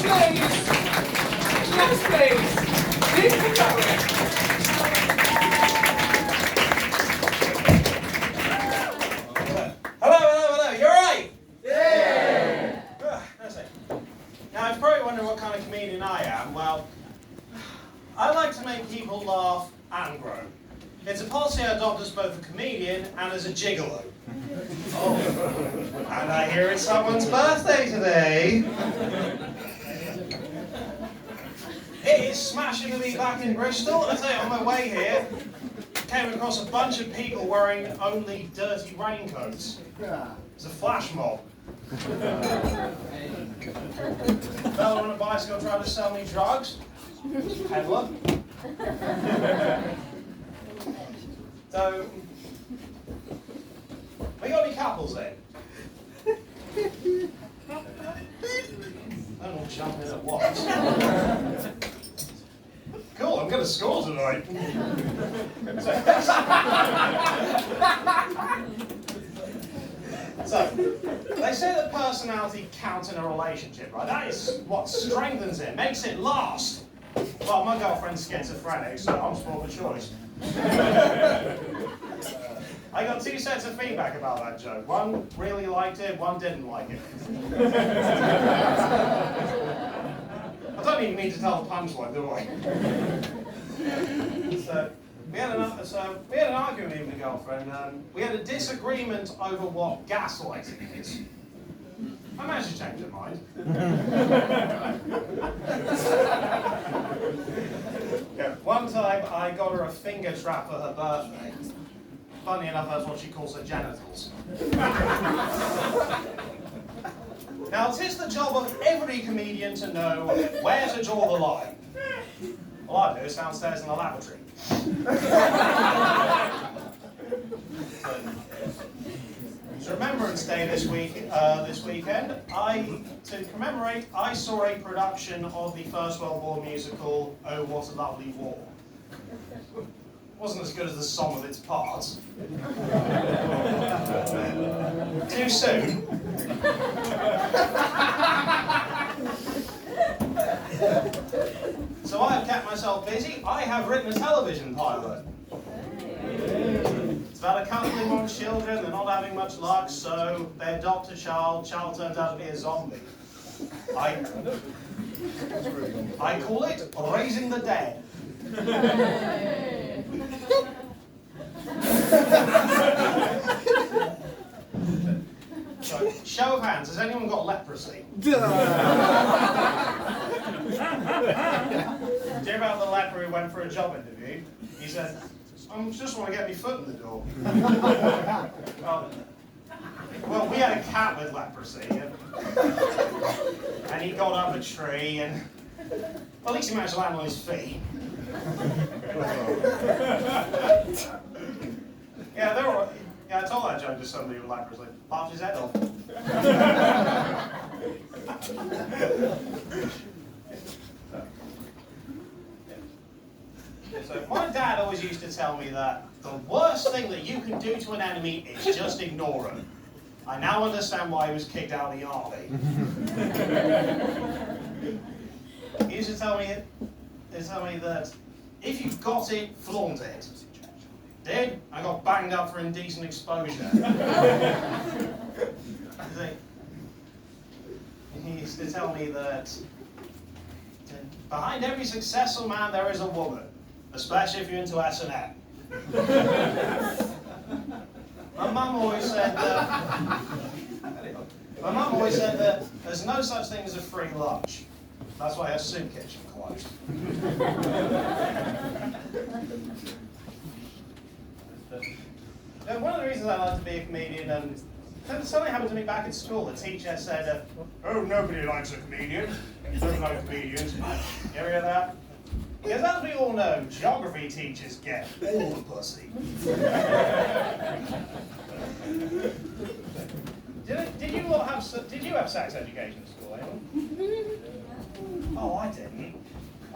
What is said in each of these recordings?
Yes, please. Keep it going. Hello. You all right? Yeah. That's it. Now, you're probably wondering what kind of comedian I am. Well, I like to make people laugh and grow. It's a policy I adopt as both a comedian and as a gigolo. Oh, and I hear it's someone's birthday today. It is smashing to be back in Bristol. I tell you, on my way here, came across a bunch of people wearing only dirty raincoats. It's a flash mob. Fella on a bicycle trying to sell me drugs. Peddler. So, we got any couples then? Don't all jump in at once. Cool, I'm going to score tonight. So, they say that personality counts in a relationship, right? That is what strengthens it, makes it last. Well, my girlfriend's schizophrenic, so I'm spoiled for choice. I got 2 sets of feedback about that joke. One really liked it, one didn't like it. I don't even need to tell the punchline, do I? So we had an argument with my girlfriend. We had a disagreement over what gaslighting is. I managed to change her mind. Yeah, one time I got her a finger trap for her birthday. Funny enough, that's what she calls her genitals. Now, it is the job of every comedian to know where to draw the line. All I do is downstairs in the lavatory. It's Remembrance Day this weekend. To commemorate, I saw a production of the First World War musical, Oh What a Lovely War. It wasn't as good as the sum of its parts. Too soon. So I have kept myself busy. I have written a television pilot. It's about a couple who want children, they're not having much luck, so they adopt a child. Child turns out to be a zombie. I call it Raising the Dead. So, show of hands, has anyone got leprosy? Do you hear about the leper who went for a job interview? He said, I just want to get my foot in the door. Well, we had a cat with leprosy, and he got up a tree, and well, at least he managed to land on his feet. Yeah, I told that joke to somebody with leprosy. Popped his head off. So my dad always used to tell me that the worst thing that you can do to an enemy is just ignore him. I now understand why he was kicked out of the army. He used to tell me that if you've got it, flaunt it. Did? I got banged up for indecent exposure. He used to tell me that behind every successful man there is a woman, especially if you're into S&M. My mum always said that there's no such thing as a free lunch. That's why her soup kitchen closed. One of the reasons I like to be a comedian, something happened to me back at school. The teacher said, oh, nobody likes a comedian. Don't like comedians. You ever hear that? Because as we all know, geography teachers get all the pussy. Did you have sex education at school, anyone? Oh, I didn't.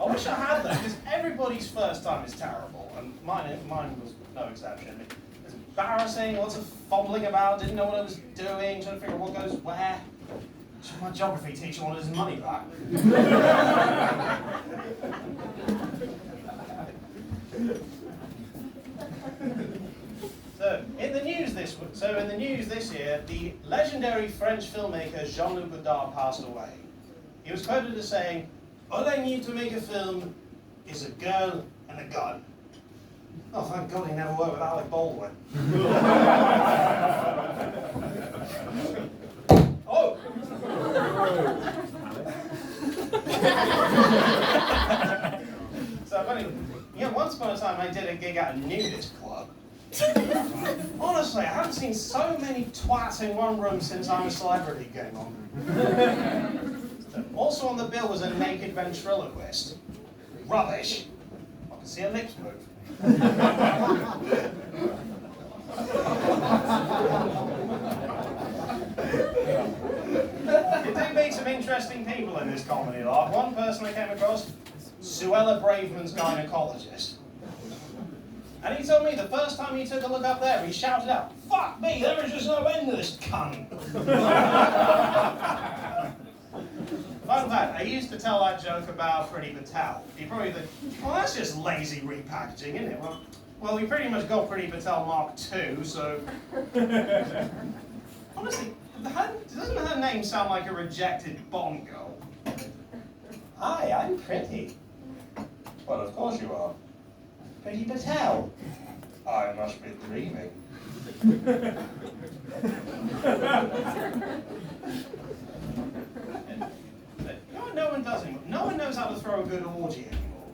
I wish I had that, because everybody's first time is terrible, and mine was no exception. It was embarrassing, lots of fumbling about, didn't know what I was doing, trying to figure out what goes where. My geography teacher wanted his money back. So in the news this year, the legendary French filmmaker Jean-Luc Godard passed away. He was quoted as saying, "All I need to make a film is a girl and a gun." Oh, thank God he never worked with Alec Baldwin. Oh! So funny, once upon a time I did a gig at a nudist club. Honestly, I haven't seen so many twats in one room since I'm a celebrity game on. Also on the bill was a naked ventriloquist. Rubbish. I can see her lips move. You do meet some interesting people in this comedy lot. One person I came across, Suella Braverman's gynecologist. And he told me the first time he took a look up there, he shouted out, "Fuck me, there is just no end to this cunt." Fun fact, I used to tell that joke about Pretty Patel. You probably think, well, that's just lazy repackaging, isn't it? Well, we pretty much got Pretty Patel Mark II, so... Honestly, doesn't her name sound like a rejected Bond girl? Hi, I'm pretty. Well, of course you are. Pretty Patel. I must be dreaming. No one does anymore. No one knows how to throw a good orgy anymore.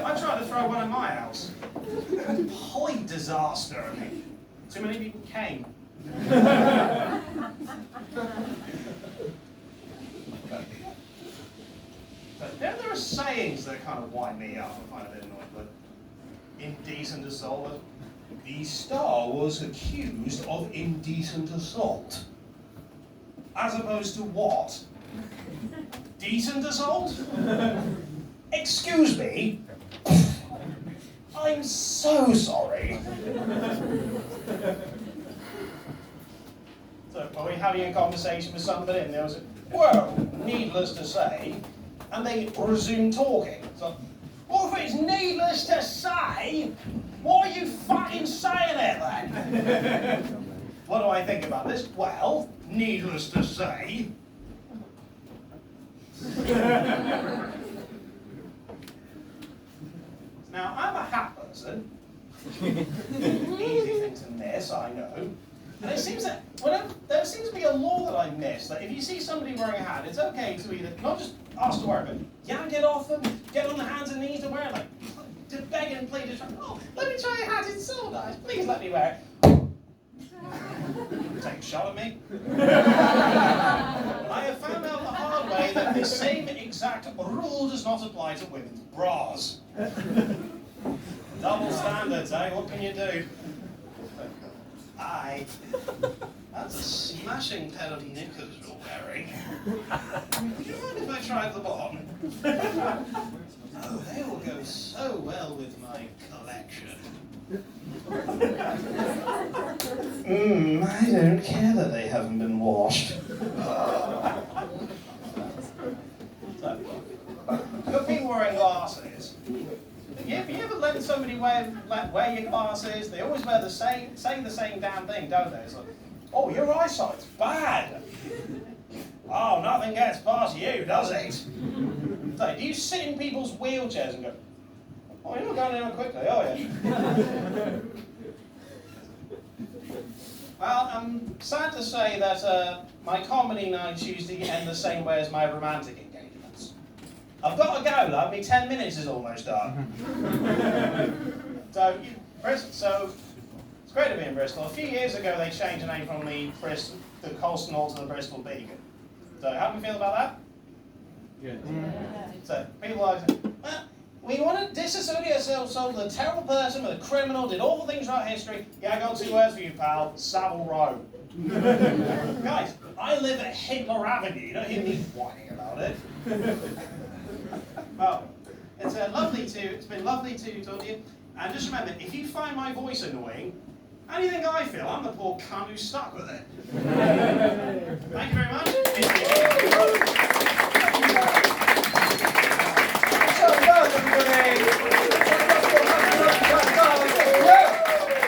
I tried to throw one at my house. Complete disaster. I mean, too many people came. But there are sayings that kind of wind me up. I find it a bit annoying, but indecent assault. The star was accused of indecent assault. As opposed to what? Decent assault? Excuse me? I'm so sorry. So, are we having a conversation with somebody and there was a, well, needless to say, and they resume talking. So, well, if it's needless to say, what are you fucking saying it then? What do I think about this? Well, needless to say. Now, I'm a hat person. Easy thing to miss, I know. And it seems that there seems to be a law that I miss, that if you see somebody wearing a hat, it's okay to either not just ask to wear it, but yank it off them, get on the hands and knees to wear it, like to beg and plead to try. Oh, let me try your hat, it's so nice, please let me wear it. Take a shot at me. I have found out the hard way that the same exact rule does not apply to women's bras. Double standards, eh? What can you do? Aye. That's a smashing pair of knickers you're wearing. Would you mind if I tried the bottom? Oh, they will go so well with my collection. I don't care that they haven't been washed. So, got people wearing glasses. Have you ever let somebody wear your glasses? They always wear say the same damn thing, don't they? It's like, oh, your eyesight's bad. Oh, nothing gets past you, does it? So, do you sit in people's wheelchairs and go, oh, you're not going anywhere quickly, are you? Well, I'm sad to say that my comedy nights usually end the same way as my romantic engagements. I've got to go, love. My 10 minutes is almost done. So it's great to be in Bristol. A few years ago, they changed the name from the Colston Hall to the Bristol Beacon. So how do you feel about that? Good. So people are like, well, we want to disassociate ourselves from the terrible person, with a criminal, did all the things throughout history. Yeah, I got 2 words for you, pal. Savile Row. Guys, I live at Hitler Avenue. You don't hear me whining about it. Well, it's been lovely to talk to you. And just remember, if you find my voice annoying, How do you think I feel? I'm the poor cunt who's stuck with it. Thank you very much.